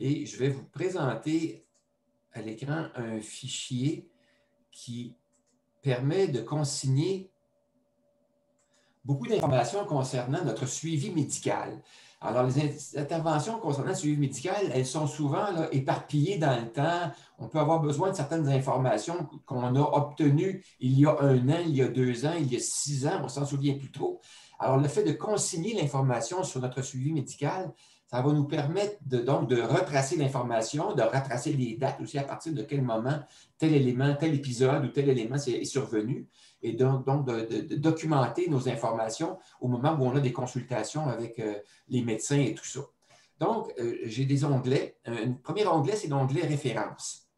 et je vais vous présenter à l'écran un fichier qui permet de consigner beaucoup d'informations concernant notre suivi médical. Alors, les interventions concernant le suivi médical, elles sont souvent là, éparpillées dans le temps. On peut avoir besoin de certaines informations qu'on a obtenues il y a 1 an, il y a 2 ans, il y a 6 ans, on ne s'en souvient plus trop. Alors, le fait de consigner l'information sur notre suivi médical, ça va nous permettre donc de retracer l'information, de retracer les dates aussi à partir de quel moment tel élément, tel épisode ou tel élément est survenu, et donc de documenter nos informations au moment où on a des consultations avec les médecins et tout ça. Donc, j'ai des onglets. Un premier onglet, c'est l'onglet références.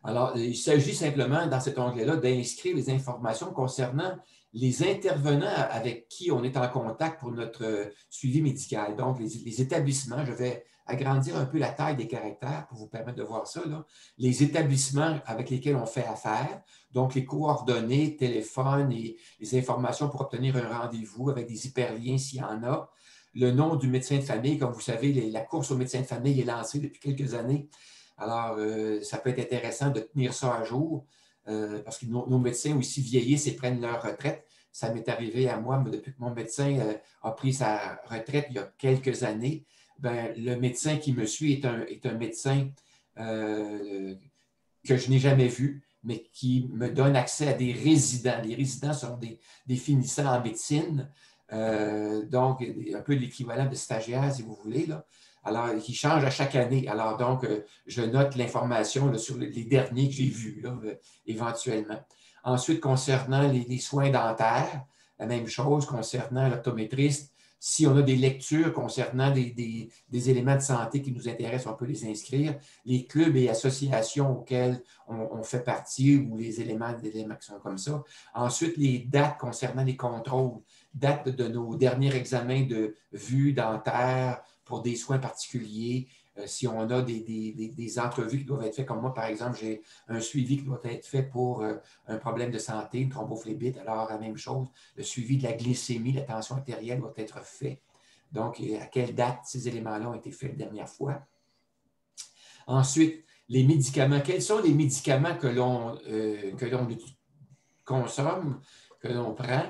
Alors, il s'agit simplement, dans cet onglet-là, d'inscrire les informations concernant les intervenants avec qui on est en contact pour notre suivi médical. Donc, les établissements, je vais agrandir un peu la taille des caractères pour vous permettre de voir ça, là. Les établissements avec lesquels on fait affaire, donc les coordonnées, téléphone et les informations pour obtenir un rendez-vous avec des hyperliens s'il y en a. Le nom du médecin de famille, comme vous savez, la course au médecin de famille est lancée depuis quelques années. Alors, ça peut être intéressant de tenir ça à jour parce que nos médecins aussi vieillissent et prennent leur retraite. Ça m'est arrivé à moi, depuis que mon médecin a pris sa retraite il y a quelques années. Ben, le médecin qui me suit est un médecin que je n'ai jamais vu, mais qui me donne accès à des résidents. Les résidents sont des finissants en médecine, donc un peu l'équivalent de stagiaires, si vous voulez, là. Alors, qui change à chaque année. Alors, donc, je note l'information sur les derniers que j'ai vus, là, éventuellement. Ensuite, concernant les soins dentaires, la même chose concernant l'optométriste. Si on a des lectures concernant des éléments de santé qui nous intéressent, on peut les inscrire. Les clubs et associations auxquels on fait partie ou les éléments qui sont comme ça. Ensuite, les dates concernant les contrôles, dates de nos derniers examens de vue dentaire pour des soins particuliers. Si on a des entrevues qui doivent être faites, comme moi, par exemple, j'ai un suivi qui doit être fait pour un problème de santé, une thrombophlébite. Alors, la même chose, le suivi de la glycémie, la tension artérielle doit être fait. Donc, à quelle date ces éléments-là ont été faits la dernière fois. Ensuite, les médicaments. Quels sont les médicaments que l'on consomme, que l'on prend?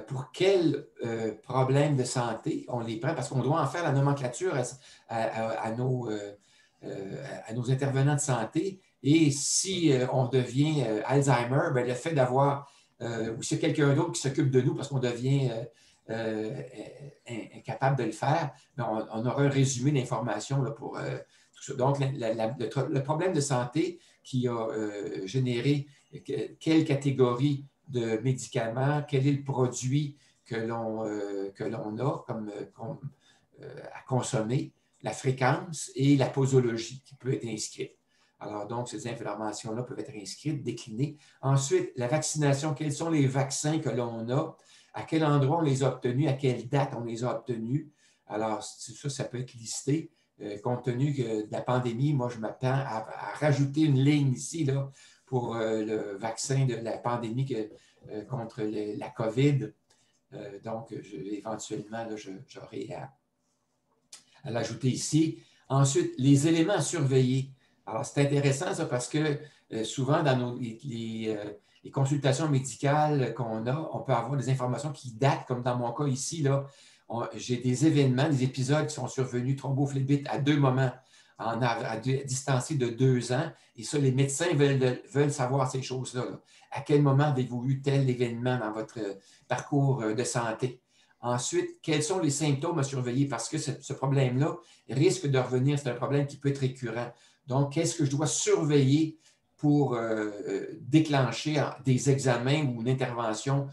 Pour quels problèmes de santé on les prend? Parce qu'on doit en faire la nomenclature à nos intervenants de santé. Et si on devient Alzheimer, bien, le fait d'avoir, ou si quelqu'un d'autre qui s'occupe de nous parce qu'on devient incapable de le faire, bien, on aura un résumé d'informations pour tout ça. Donc, le problème de santé qui a généré quelle catégorie de médicaments, quel est le produit que l'on a à consommer, la fréquence et la posologie qui peut être inscrite. Alors, donc, ces informations-là peuvent être inscrites, déclinées. Ensuite, la vaccination, quels sont les vaccins que l'on a, à quel endroit on les a obtenus, à quelle date on les a obtenus. Alors, ça peut être listé. Compte tenu de la pandémie, moi, je m'attends à rajouter une ligne ici là, pour le vaccin de la pandémie contre la COVID. Donc, éventuellement, j'aurai à l'ajouter ici. Ensuite, les éléments à surveiller. Alors, c'est intéressant ça parce que souvent, dans les consultations médicales qu'on a, on peut avoir des informations qui datent, comme dans mon cas ici, là, j'ai des événements, des épisodes qui sont survenus, thrombophlébite, à 2 moments, à distancier de 2 ans. Et ça, les médecins veulent savoir ces choses-là. Là. À quel moment avez-vous eu tel événement dans votre parcours de santé? Ensuite, quels sont les symptômes à surveiller? Parce que ce problème-là risque de revenir. C'est un problème qui peut être récurrent. Donc, qu'est-ce que je dois surveiller pour déclencher des examens ou une intervention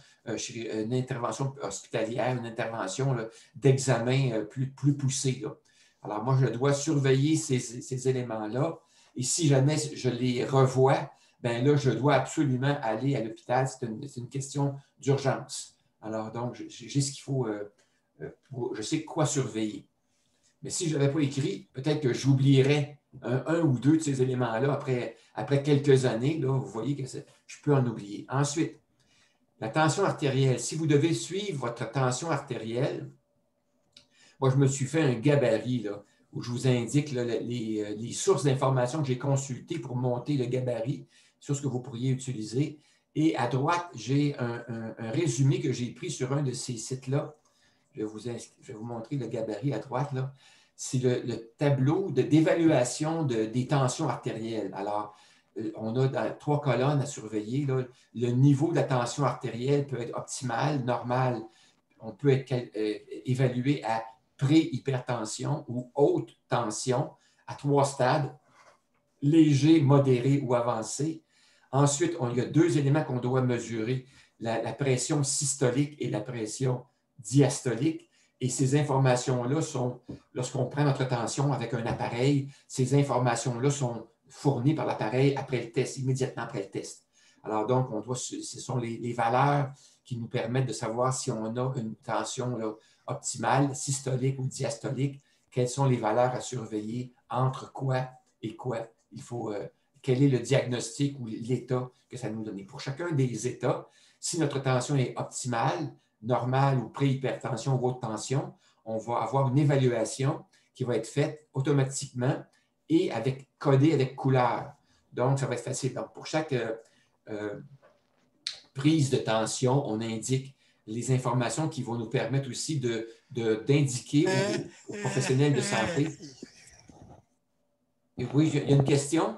hospitalière, une intervention d'examen plus poussée. Là. Alors, moi, je dois surveiller ces éléments-là. Et si jamais je les revois, bien là, je dois absolument aller à l'hôpital. C'est une question d'urgence. Alors, donc, j'ai ce qu'il faut, je sais quoi surveiller. Mais si je n'avais pas écrit, peut-être que j'oublierais un ou deux de ces éléments-là après quelques années. Là, vous voyez que je peux en oublier. Ensuite, la tension artérielle. Si vous devez suivre votre tension artérielle, moi, je me suis fait un gabarit là, où je vous indique là, les sources d'informations que j'ai consultées pour monter le gabarit sur ce que vous pourriez utiliser. Et à droite, j'ai un résumé que j'ai pris sur un de ces sites-là. Je vais vous montrer le gabarit à droite. C'est le tableau d'évaluation des tensions artérielles. Alors, on a dans 3 colonnes à surveiller. Là, le niveau de la tension artérielle peut être optimal, normal. On peut être évalué à pré-hypertension ou haute tension à 3 stades, léger, modéré ou avancé. Ensuite, il y a 2 éléments qu'on doit mesurer, la pression systolique et la pression diastolique. Et ces informations-là sont, lorsqu'on prend notre tension avec un appareil, ces informations-là sont fournies par l'appareil après le test, immédiatement après le test. Alors donc, ce sont les valeurs qui nous permettent de savoir si on a une tension là, optimale, systolique ou diastolique, quelles sont les valeurs à surveiller, entre quoi et quoi. Il faut, quel est le diagnostic ou l'état que ça nous donne. Pour chacun des états, si notre tension est optimale, normale ou pré-hypertension ou haute tension, on va avoir une évaluation qui va être faite automatiquement et codée avec couleur. Donc, ça va être facile. Donc, pour chaque prise de tension, on indique les informations qui vont nous permettre aussi d'indiquer aux professionnels de santé. Et oui, il y a une question?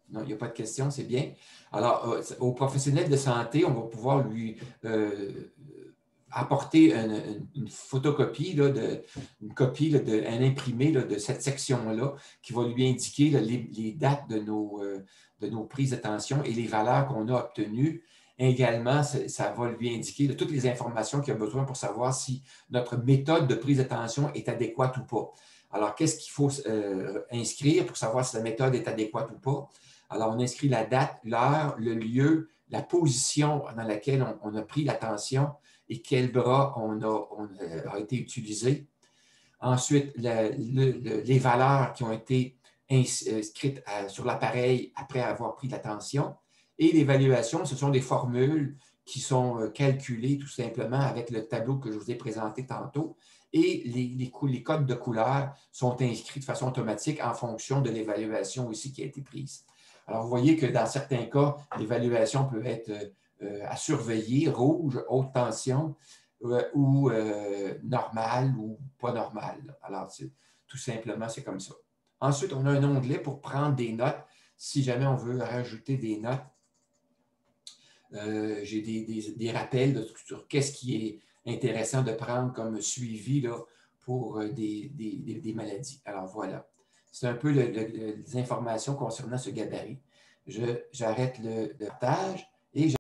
Non, il n'y a pas de question, c'est bien. Alors, aux professionnels de santé, on va pouvoir lui apporter une photocopie, là, une copie, là, un imprimé là, de cette section-là qui va lui indiquer là, les dates de nos prises de tension et les valeurs qu'on a obtenues. Également, ça va lui indiquer là, toutes les informations qu'il a besoin pour savoir si notre méthode de prise de tension est adéquate ou pas. Alors, qu'est-ce qu'il faut inscrire pour savoir si la méthode est adéquate ou pas? Alors, on inscrit la date, l'heure, le lieu, la position dans laquelle on a pris la tension et quel bras a été utilisé. Ensuite, les valeurs qui ont été inscrites sur l'appareil après avoir pris la tension. Et l'évaluation, ce sont des formules qui sont calculées tout simplement avec le tableau que je vous ai présenté tantôt. Et les codes de couleur sont inscrits de façon automatique en fonction de l'évaluation aussi qui a été prise. Alors, vous voyez que dans certains cas, l'évaluation peut être à surveiller, rouge, haute tension, ou normal ou pas normal. Alors, tout simplement, c'est comme ça. Ensuite, on a un onglet pour prendre des notes. Si jamais on veut rajouter des notes, j'ai des rappels sur qu'est-ce qui est intéressant de prendre comme suivi là, pour des maladies. Alors, voilà. C'est un peu les informations concernant ce gabarit. J'arrête le partage et